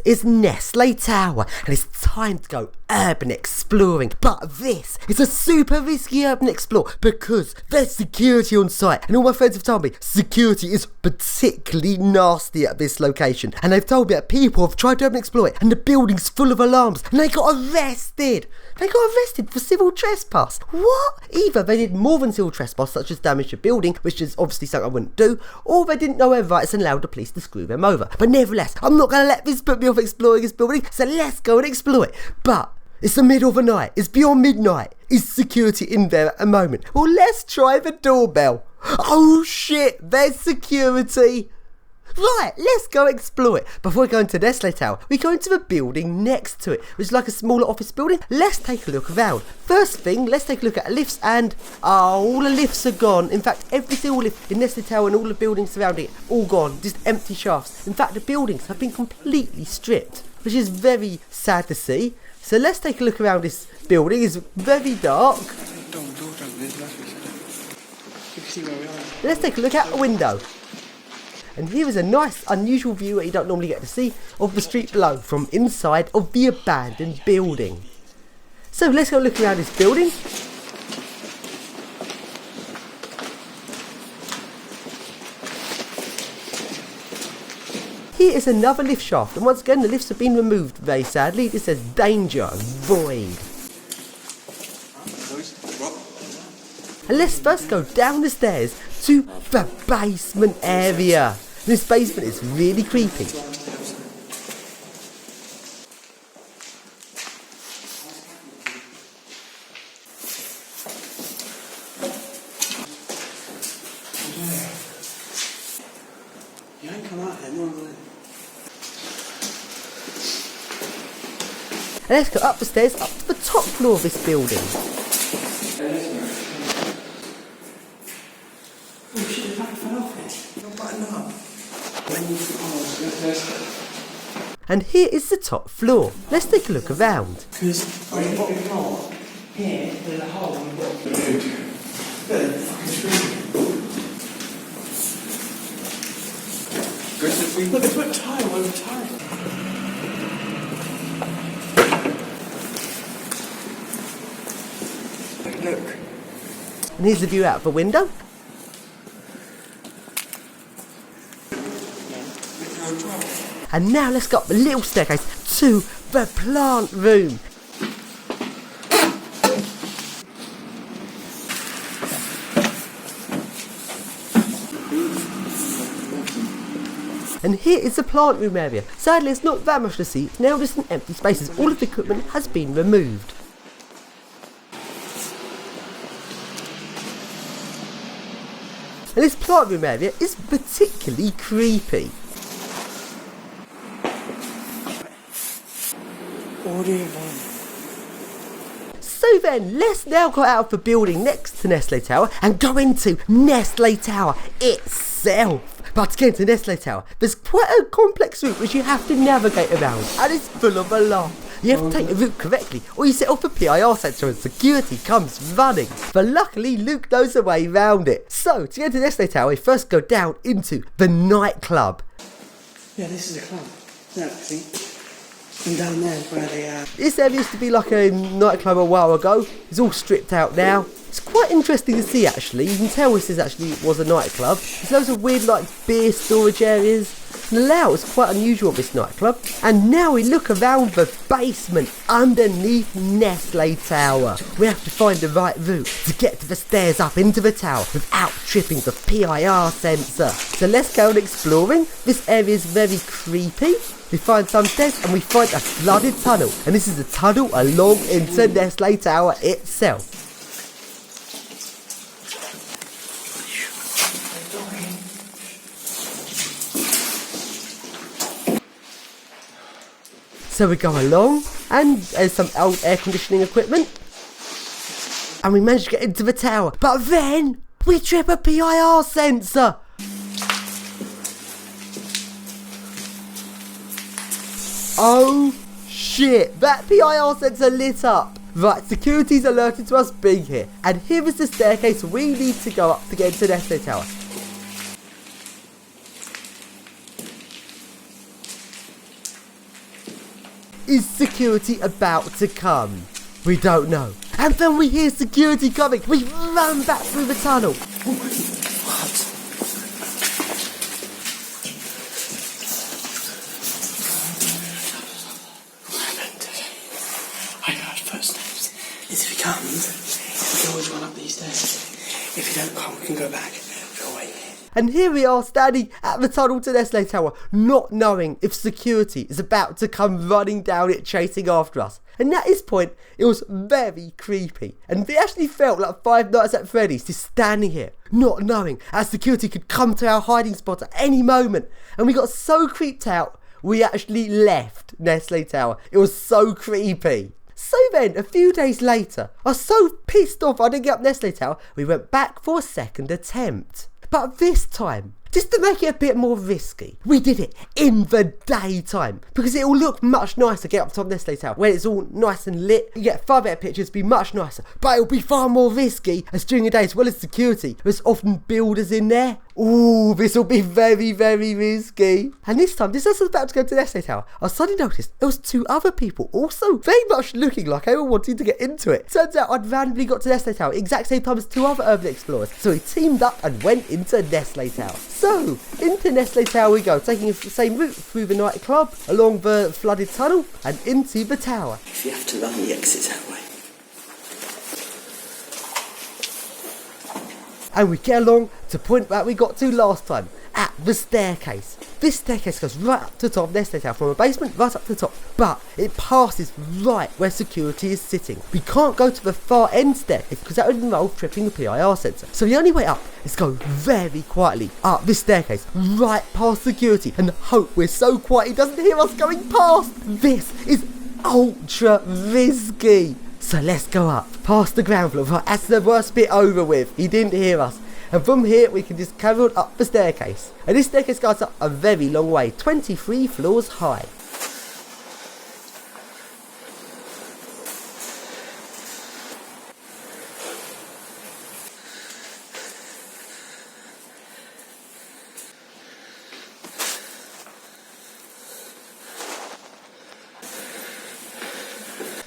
is Nestle Tower, and it's time to go urban exploring. But this is a super risky urban explore because there's security on site, and all my friends have told me security is particularly nasty at this location, and they've told me that people have tried to urban explore it and the building's full of alarms and they got arrested. They got arrested for civil trespass. What? Either they did more than civil trespass, such as damage to building, which is obviously something I wouldn't do, or they didn't know their rights and allowed the police to screw them over. But nevertheless, I'm not going to let this put me off exploring this building, so let's go and explore it. But it's the middle of the night. It's beyond midnight. Is security in there at the moment? Well, let's try the doorbell. Oh shit, there's security. Right, let's go explore it. Before we go into Nestle Tower, we go into the building next to it, which is like a smaller office building. Let's take a look around. First thing, let's take a look at the lifts, and all the lifts are gone. In fact, every single lift in Nestle Tower and all the buildings surrounding it, all gone, just empty shafts. In fact, the buildings have been completely stripped, which is very sad to see. So let's take a look around this building. It's very dark. Let's take a look out the window. And here is a nice, unusual view that you don't normally get to see of the street below from inside of the abandoned building. So let's go look around this building. Here is another lift shaft, and once again the lifts have been removed very sadly. It says danger, void. And let's first go down the stairs to the basement area. This basement is really creepy. And let's go up the stairs up to the top floor of this building. And here is the top floor. Let's take a look around. Because on the bottom floor, here, there's a hole. Look, they put tile over tile. Look. And here's the view out of the window. And now let's go up the little staircase to the plant room. And here is the plant room area. Sadly, it's not that much to see. It's now just an empty spaces. All of the equipment has been removed. And this plant room area is particularly creepy. So then, let's now go out of the building next to Nestle Tower and go into Nestle Tower itself. But to get into Nestle Tower, there's quite a complex route which you have to navigate around, and it's full of alarms. You have to take the route correctly, or you set off a PIR sensor and security comes running. But luckily, Luke knows the way around it. So, to get into Nestle Tower, we first go down into the nightclub. Yeah, this is a club. No, see? And down there is where they are. This area used to be like a nightclub a while ago. It's all stripped out now. It's quite interesting to see actually. You can tell this was a nightclub. There's loads of weird like beer storage areas. And the layout is quite unusual of this nightclub. And now we look around the basement underneath Nestle Tower. We have to find the right route to get to the stairs up into the tower without tripping the PIR sensor. So let's go on exploring. This area is very creepy. We find some stairs and we find a flooded tunnel. And this is a tunnel along into Nestle Tower itself. So we go along, and there's some old air conditioning equipment, and we manage to get into the tower, but then we trip a PIR sensor. Oh shit, that PIR sensor lit up. Right, security's alerted to us being here, and here is the staircase we need to go up to get into Nestle Tower. Is security about to come? We don't know. And then we hear security coming. We run back through the tunnel. What? I know his first names. If he comes, we can always run up these stairs. If he don't come, we can go back. We'll wait here. And here we are standing at the tunnel to Nestle Tower, not knowing if security is about to come running down it chasing after us. And at this point, it was very creepy. And it actually felt like Five Nights at Freddy's, just standing here, not knowing as security could come to our hiding spot at any moment. And we got so creeped out, we actually left Nestle Tower. It was so creepy. So then, a few days later, I was so pissed off I didn't get up Nestle Tower, we went back for a second attempt. But this time, just to make it a bit more risky, we did it in the daytime because it will look much nicer get up top of Nestle Tower when it's all nice and lit. You get far better pictures, be much nicer, but it'll be far more risky as during the day as well as security. There's often builders in there. Ooh, this will be very, very risky. And this time, just as I was about to go to Nestle Tower, I suddenly noticed there was two other people also very much looking like they were wanting to get into it. Turns out I'd randomly got to Nestle Tower exact same time as two other urban explorers, so we teamed up and went into Nestle Tower. So, into Nestle Tower we go, taking the same route through the nightclub, along the flooded tunnel, and into the tower. If you have to run, the exit's that way. And we get along to the point that we got to last time, at the staircase. This staircase goes right up to the top of Nestle Tower, from a basement right up to the top, but it passes right where security is sitting. We can't go to the far end staircase because that would involve tripping the PIR sensor. So the only way up is to go very quietly up this staircase, right past security, and hope we're so quiet he doesn't hear us going past. This is ultra risky. So let's go up, past the ground floor. Right, that's the worst bit over with. He didn't hear us. And from here, we can just carry on up the staircase. And this staircase goes up a very long way, 23 floors high.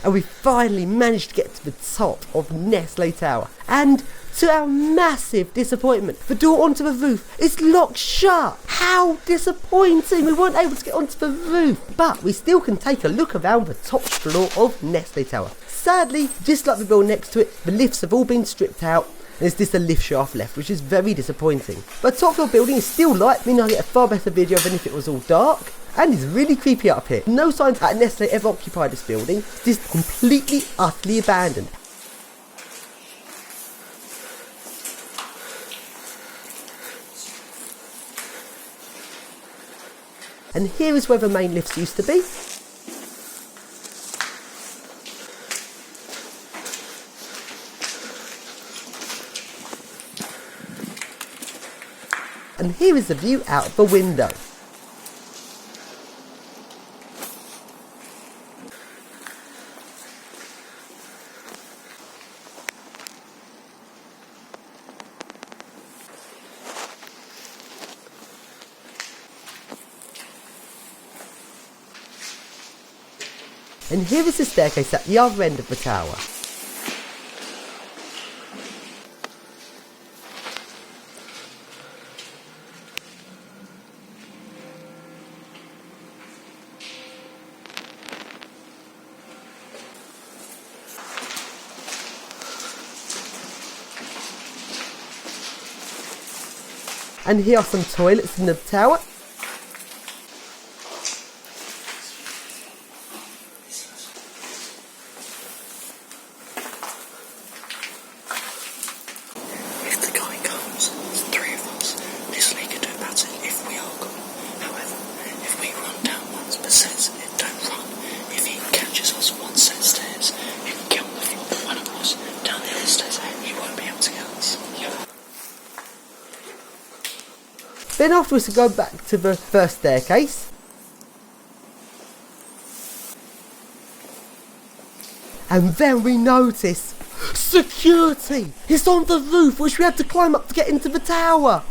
And we finally managed to get to the top of Nestle Tower. And to our massive disappointment, the door onto the roof is locked shut. How disappointing! We weren't able to get onto the roof. But we still can take a look around the top floor of Nestle Tower. Sadly, just like the building next to it, the lifts have all been stripped out. There's just a lift shaft left, which is very disappointing. But the top floor building is still light, meaning I get a far better video than if it was all dark. And it's really creepy up here. No signs that Nestle ever occupied this building. It's just completely, utterly abandoned. And here is where the main lifts used to be. And here is the view out of the window. And here is the staircase at the other end of the tower. And here are some toilets in the tower. If the guy comes, there's three of us. Nestle can do about it if we are gone. However, if we run down one set and don't run, if he catches us one set of stairs, he can get on the floor, one of us, down the other stairs, he won't be able to get us. Then afterwards we go back to the first staircase. And then we notice security! It's on the roof, which we had to climb up to get into the tower.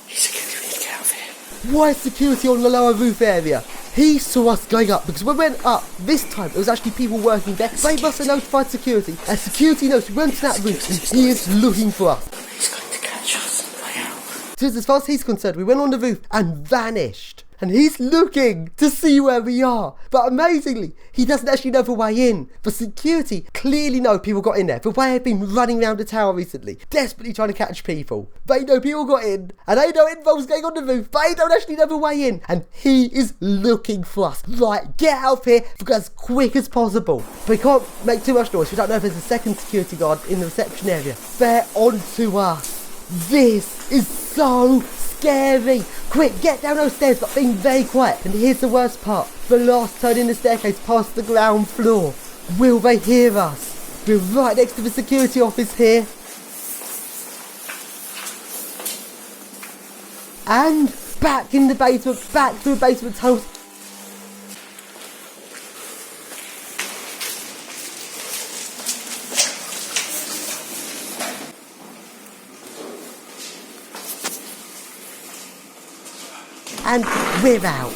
He's security, we need to get out of here. Why is security on the lower roof area? he saw us going up, because when we went up, this time it was actually people working there. They must have notified security, and security knows we went to that roof, and he is looking for us. He's going to catch us on the way out. So as far as he's concerned, we went on the roof and vanished. And he's looking to see where we are. But amazingly, he doesn't actually know the way in. But security clearly know people got in there. The way they've been running around the tower recently, desperately trying to catch people. They know people got in, and they know it involves going on the roof, but they don't actually know the way in. And he is looking for us. Right, get out of here as quick as possible. But we can't make too much noise. We don't know if there's a second security guard in the reception area. They're onto us. This is so scary. Quick, get down those stairs, but being very quiet. And here's the worst part. The last turn in the staircase past the ground floor. Will they hear us? We're right next to the security office here. And back in the basement, back through the basement tunnels. And we're out.